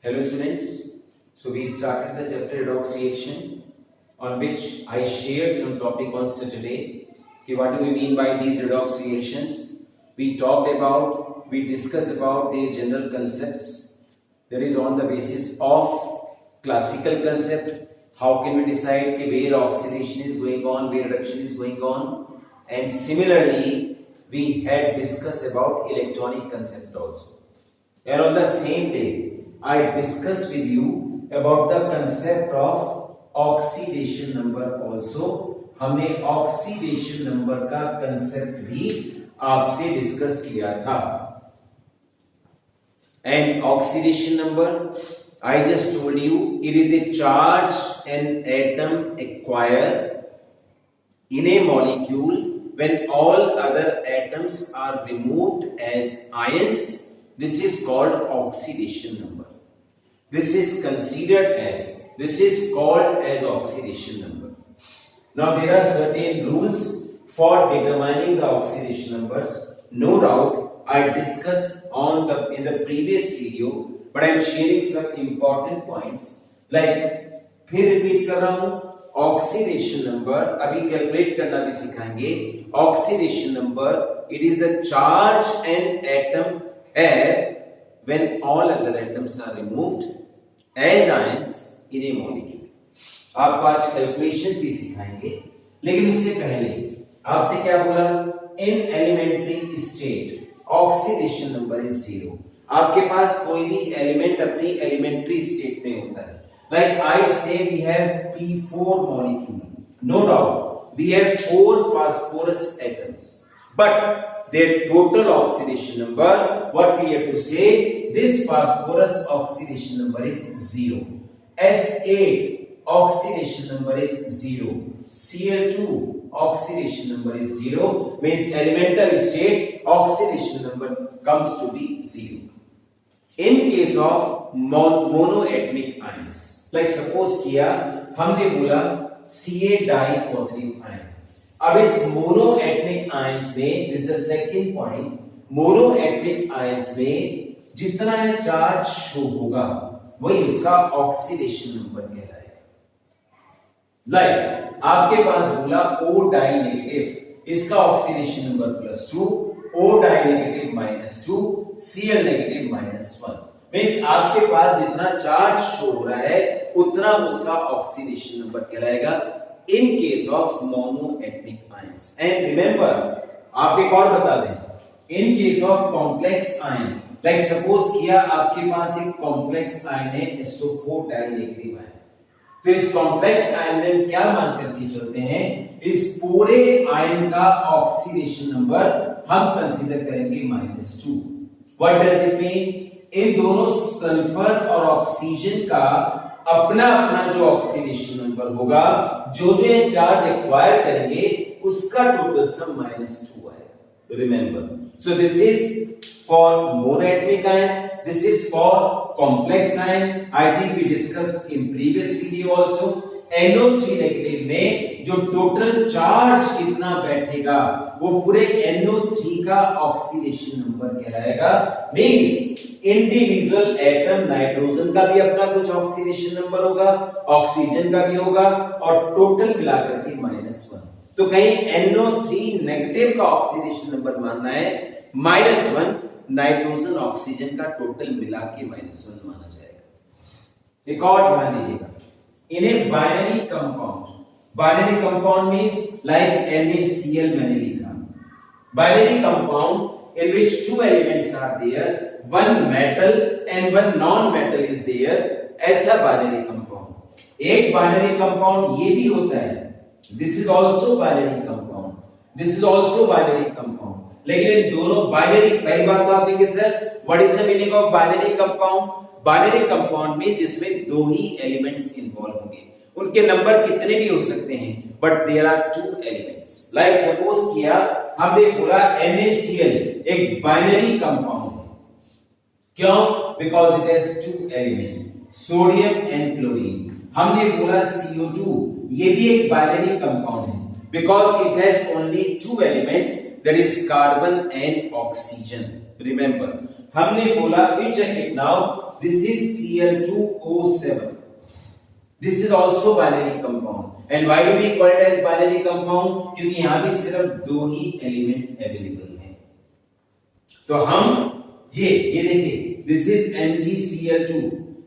Hello students, so we started the chapter redox reaction on which I shared some topic on Saturday. Okay, what do we mean by these redox reactions? We discussed about the general concepts. That is on the basis of classical concept. How can we decide where oxidation is going on, where reduction is going on? And similarly, we had discussed about electronic concept also. And on the same day, I discussed with you about the concept of oxidation number also. हमने oxidation number का concept भी आपसे discuss किया था. And oxidation number, I just told you, it is a charge an atom acquire in a molecule when all other atoms are removed as ions. This is called oxidation number. This is called as oxidation number. Now there are certain rules for determining the oxidation numbers. No doubt I discussed in the previous video, but I am sharing some important points. Like फिर repeat कर रहा हूँ, oxidation number अभी calculate करना भी सिखाएंगे. Oxidation number, it is a charge an atom have when all other atoms are removed as ions in a molecule. आपको आज कैलकुलेशन भी सिखाएंगे, लेकिन इससे पहले आपसे क्या बोला? In elementary state oxidation number is 0. आपके पास कोई भी एलिमेंट अपनी एलिमेंट्री स्टेट में होता है. Like I say we have P4 molecule. No doubt we have 4 phosphorus atoms, but their total oxidation number, what we have to say, this phosphorus oxidation number is 0. S8 oxidation number is 0. Cl2 oxidation number is 0. Means elemental state oxidation number comes to be 0. In case of monoatomic ions, like suppose किया हमने बोला Ca diethyl ion. अब इस monoatomic ions में, this is the second point, monoatomic ions में जितना charge show होगा वही उसका ऑक्सीडेशन नंबर कहलाएगा. लाइक आपके पास बोला O डाई नेगेटिव, इसका oxidation number +2, O die negative -2, Cl negative -1. Means आपके पास जितना चार्ज शो हो रहा है उतना उसका ऑक्सीडेशन नंबर कहलाएगा in case of monoatomic ions. And remember, आप एक और बता दें, in case of complex ion, like suppose किया आपके पास एक complex ion है SO4 डाइनेगेटिव ion. तो इस complex ion में क्या मान करके चलते हैं? इस पूरे ion का ऑक्सीडेशन नंबर हम कंसीडर करेंगे -2. What does it mean? इन दोनों सल्फर और ऑक्सीजन का अपना अपना जो ऑक्सीडेशन नंबर होगा, जो जो चार्ज एक्वायर करेंगे उसका टोटल सम -2 आएगा. Remember, so this is for monoatomic ion, this is for complex ion. I think we discuss in previous video also. NO3 negative में जो टोटल चार्ज कितना बैठेगा वो पूरे NO3 का ऑक्सीडेशन नंबर कहलाएगा. मींस इंडिविजुअल एटम, नाइट्रोजन का भी अपना कुछ ऑक्सीडेशन नंबर होगा, ऑक्सीजन का भी होगा, और टोटल मिलाकर के -1. तो कहीं NO3 नेगेटिव का ऑक्सीडेशन नंबर मानना है -1, नाइट्रोजन ऑक्सीजन का टोटल मिला के -1 माना जाएगा. एक और ध्यान दीजिएगा, in a binary compound means like NaCl मैंने लिखा. Binary compound in which 2 elements are there, one metal and one non-metal is there, ऐसा binary compound. एक binary compound ये भी होता है, this is also binary compound, this is also binary compound. लेकिन इन दोनों binary, पहली बात तो आप देखेंगे sir, what is the meaning of binary compound? Binary compound में जिसमें 2 ही एलिमेंट्स इन्वॉल्व होंगे. उनके नंबर कितने भी हो सकते हैं, but there are 2 elements. Like suppose किया हमने बोला NaCl एक बाइनरी कंपाउंड है. क्यों? Because it has 2 element, sodium and chlorine. हमने बोला CO2 ये भी एक बाइनरी कंपाउंड है, because it has only 2 elements, that is carbon and oxygen. Remember, हमने बोला, we check it now, this is Cl2O7. This is also binary compound. And why do we call it as binary compound? क्योंकि यहाँ भी सिर्फ दो ही element available हैं। तो हम ये देखिए, this is MgCl2,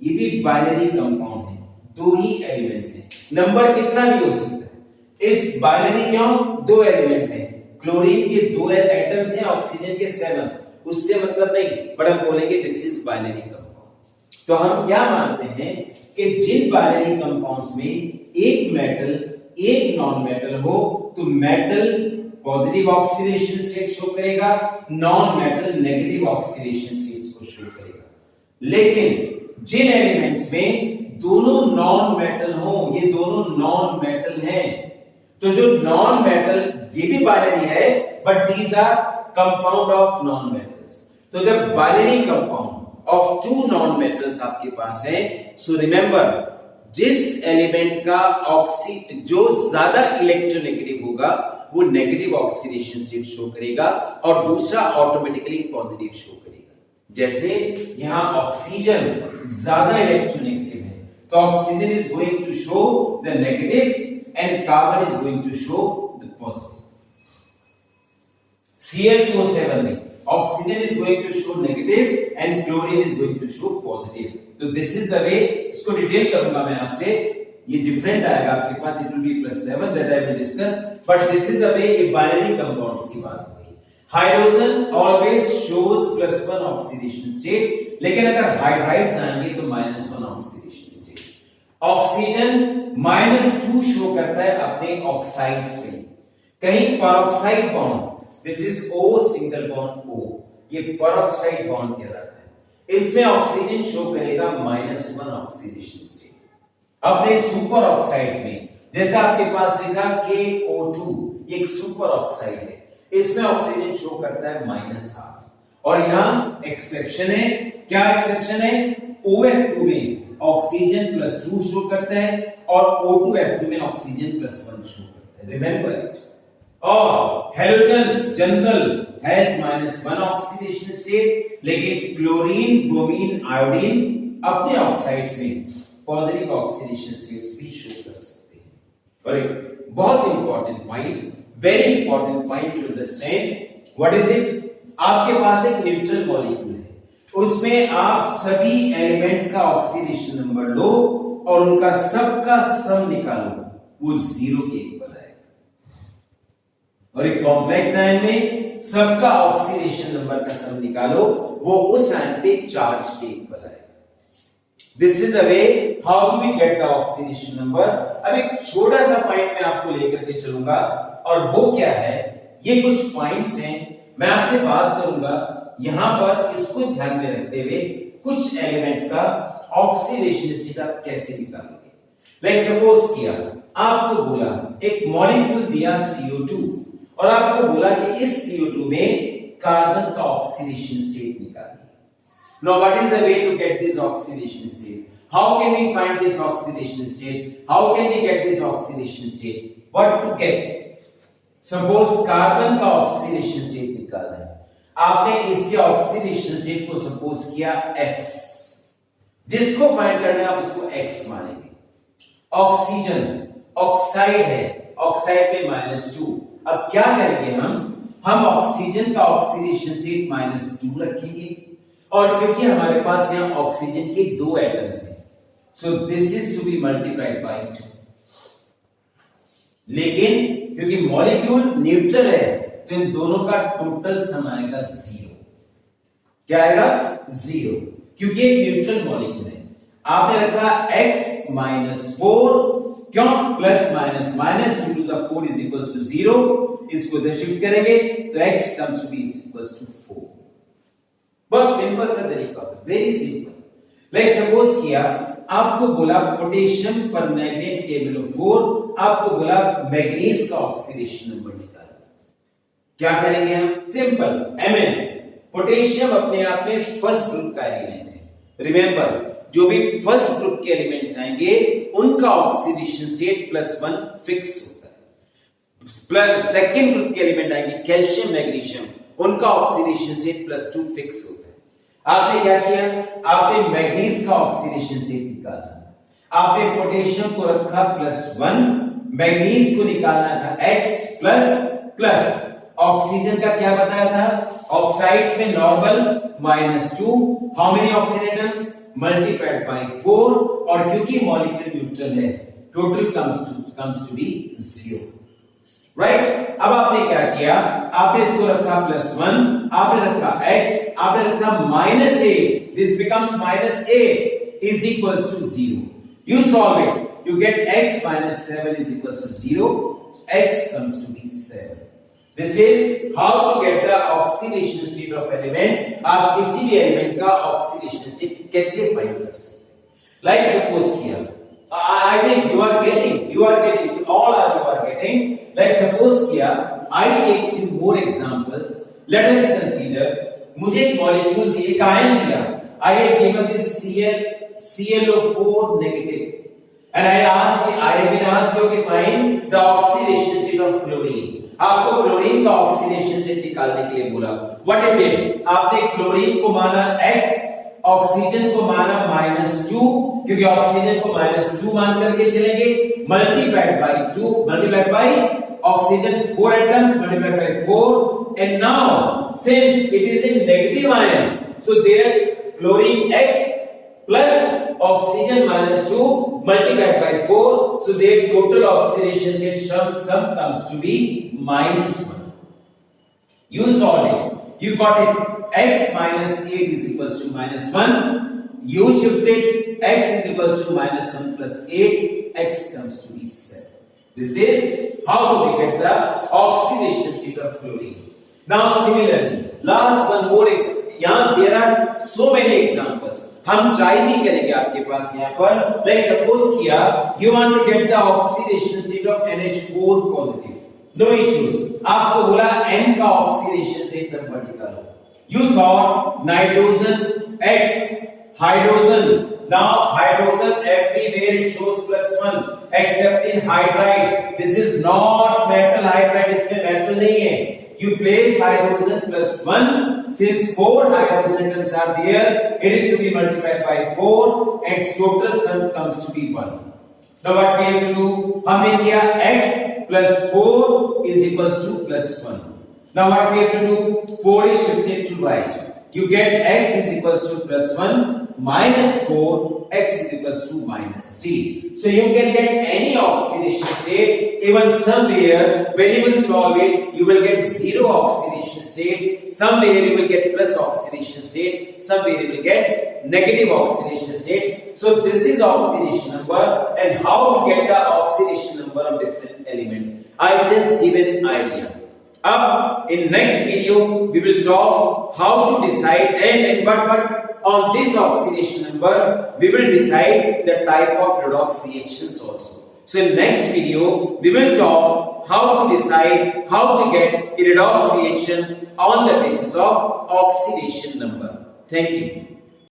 ये भी बाइनरी कंपाउंड है, दो ही एलिमेंट्स हैं। नंबर कितना भी हो सकता है। इस बाइनरी क्यों? दो एलिमेंट हैं, क्लोरीन के दो एटम्स हैं, ऑक्सीजन के 7, उससे मतलब नहीं, बट हम बोलेंगे दिस इज बाइनरी कंपाउंड। तो हम क्या मानते हैं कि जिन बाइनरी कंपाउंड्स में एक मेटल एक नॉन मेटल हो तो metal positive oxidation state show करेगा, non metal negative oxidation states को शो करेगा। लेकिन जिन एलिमेंट्स में दोनों नॉन मेटल हो, ये दोनों नॉन मेटल हैं, तो जो नॉन मेटल ये भी बाइनरी है but these are compound of non metals. तो जब binary compound of two non metals आपके पास है, सो रिमेंबर जिस एलिमेंट का जो ज्यादा इलेक्ट्रोनेगेटिव होगा वो नेगेटिव ऑक्सीडेशन स्टेट शो करेगा और दूसरा ऑटोमेटिकली पॉजिटिव शो करेगा। जैसे यहां ऑक्सीजन ज्यादा इलेक्ट्रोनेगेटिव है तो oxygen is going to show the negative and carbon is going to show the positive. Cl2O7 में oxygen is going to show negative and chlorine is going to show positive. तो this is the way, इसको detail करूंगा मैं आपसे, ये different आएगा आपके पास, it will be +7 that I will discuss, but this is the way ये binary compounds की बात हो गई। Hydrogen always shows +1 oxidation state, लेकिन अगर हाइड्राइड्स आएंगे तो -1 oxidation state। ऑक्सीजन -2 शो करता है अपने ऑक्साइड्स में, कहीं peroxide bond, this is O single bond O, ये परऑक्साइड बॉन्ड कहलाता है, इसमें ऑक्सीजन शो करेगा -1 ऑक्सीडेशन स्टेट। अपने सुपर ऑक्साइड्स में जैसे आपके पास लिखा KO2, ये एक सुपर ऑक्साइड है, इसमें ऑक्सीजन शो करता है -1/2। और यहां एक्सेप्शन है, क्या एक्सेप्शन है? OF2 में ऑक्सीजन +2 शो करता है और O2F2 में ऑक्सीजन +1 शो करता है, रिमेंबर इट। और halogens general has -1 oxidation state, लेकिन क्लोरीन, ब्रोमीन, आयोडीन अपने ऑक्साइड्स में पॉजिटिव ऑक्सीडेशन स्टेट्स भी शो कर सकते हैं। और एक बहुत important point, very important point two understand, what is it? आपके पास एक न्यूट्रल मॉलिक्यूल है, उसमें आप सभी एलिमेंट्स का ऑक्सीडेशन नंबर लो और उनका सबका सम निकालो, वो 0 के इक्वल आएगा। और एक कॉम्प्लेक्स आयन में सबका ऑक्सीडेशन नंबर का सम निकालो, वो उस आयन पे चार्ज के इक्वल आएगा। This is the way how do we get the oxidation number. अब एक छोटा सा पॉइंट मैं आपको लेकर के चलूंगा, और वो क्या है, ये कुछ पॉइंट्स हैं, मैं आपसे बात करूंगा यहां पर, इसको ध्यान में रखते हुए कुछ एलिमेंट्स का ऑक्सीडेशन स्टेट आप कैसे निकालोगे। लाइक सपोज किया, आपको बोला एक मॉलिक्यूल दिया CO2 और आपको बोला कि इस CO2 में कार्बन का ऑक्सीडेशन स्टेट निकालिए। Now what is the way to get this oxidation state? How can we find this oxidation state? How can we get this oxidation state? What to get? Suppose carbon का oxidation state निकालना है, आपने इसके oxidation state को suppose किया X, जिसको find करना है आप उसको X मानेंगे। ऑक्सीजन ऑक्साइड है, ऑक्साइड पे -2, अब क्या करेंगे हम ऑक्सीजन का ऑक्सीडेशन स्टेट -2 रखेंगे, और क्योंकि हमारे पास यहां ऑक्सीजन के 2 एटम्स हैं, so this is to be multiplied by 2। लेकिन क्योंकि मॉलिक्यूल न्यूट्रल है तो इन दोनों का टोटल सम आएगा 0। क्या आएगा? 0, क्योंकि एक न्यूट्रल मॉलिक्यूल है। आपने रखा x -4, क्यों? Plus minus minus 2 to the 4 is equals to 0, इसको इधर शिफ्ट करेंगे तो x comes to be is equals to 4। बहुत सिंपल सा तरीका है, वेरी सिंपल। लाइक सपोज किया, आपको बोला पोटेशियम परमैंगनेट KMnO4, आपको बोला मैग्नीज का ऑक्सीडेशन नंबर निकालो। क्या करेंगे हम? सिंपल, Mn, पोटेशियम अपने आप में फर्स्ट ग्रुप का एलिमेंट है। रिमेंबर, जो भी फर्स्ट ग्रुप के एलिमेंट्स आएंगे उनका ऑक्सीडेशन स्टेट +1 फिक्स होता है। प्लस सेकंड ग्रुप के एलिमेंट आएंगे कैल्शियम, मैग्नीशियम, उनका ऑक्सीडेशन स्टेट +2 फिक्स होता है। आपने क्या किया, आपने मैग्नीज का ऑक्सीडेशन स्टेट निकाला, आपने पोटेशियम को रखा +1, मैग्नीज को निकालना था X प्लस ऑक्सीजन का क्या बताया था, ऑक्साइड्स में normal -2, how many oxidators multiplied by 4, और क्योंकि मॉलिक्यूल न्यूट्रल है total comes to be 0, right. अब आपने क्या किया, आपने इसको रखा +1, आपने रखा X, आपने रखा -8, this becomes -8 is equals to 0. You solve it, you get X minus 7 is equals to 0, so X comes to be 7. This is how to get the oxidation state of element. आप किसी भी element का oxidation state कैसे find कर सकते हैं, like suppose किया, I think you are getting, all are you are getting, like suppose किया, I take few more examples. Let us consider, मुझे एक मॉलिक्यूल दिया, एक आयन दिया, I have given this ClO4 negative, and I have been asked to find the oxidation state of chlorine. आपको chlorine का oxidation state निकालने के लिए बोला, व्हाट इट डिड, आपने क्लोरीन को माना X, ऑक्सीजन को माना -2, क्योंकि ऑक्सीजन को -2 मान करके चलेंगे, multiplied by 2, multiplied by oxygen 4 atoms, multiplied by 4, and now since it is a negative ion, so there chlorine X plus oxygen -2 multiplied by 4, so their total oxidation state sum comes to be -1. You solve it, you got it, X minus 8 is equals to -1, you shifted X is equals to -1 plus 8, X comes to be 7. This is how we get the oxidation state of chlorine. Now similarly, last one more यहाँ there are so many examples, हम try भी करेंगे आपके पास यहाँ पर, like suppose किया, you want to get the oxidation state of NH4 positive, no issues, आपको बोला N का oxidation state नंबर निकालो, you thought nitrogen X, hydrogen, now hydrogen everywhere it shows +1 except in hydride, this is not metal hydride, इसमें metal नहीं है, you place hydrogen +1, since 4 hydrogen atoms are there, it is to be multiplied by 4 and its total sum comes to be 1. Now what we have to do, हमने किया X plus 4 is equals to +1. Now what we have to do, 4 is shifted to right, you get X is equals to +1 minus 4, X is equals to -3. So you can get any oxidation state, even somewhere when you will solve it, you will get 0 oxidation state, somewhere you will get plus oxidation state, somewhere you will get negative oxidation state. So this is oxidation number, and how to get the oxidation number of different elements. I just given an idea. Up in next video we will talk how to decide and but on this oxidation number we will decide the type of redox reactions also. So in next video we will talk how to decide how to get a redox reaction on the basis of oxidation number. Thank you.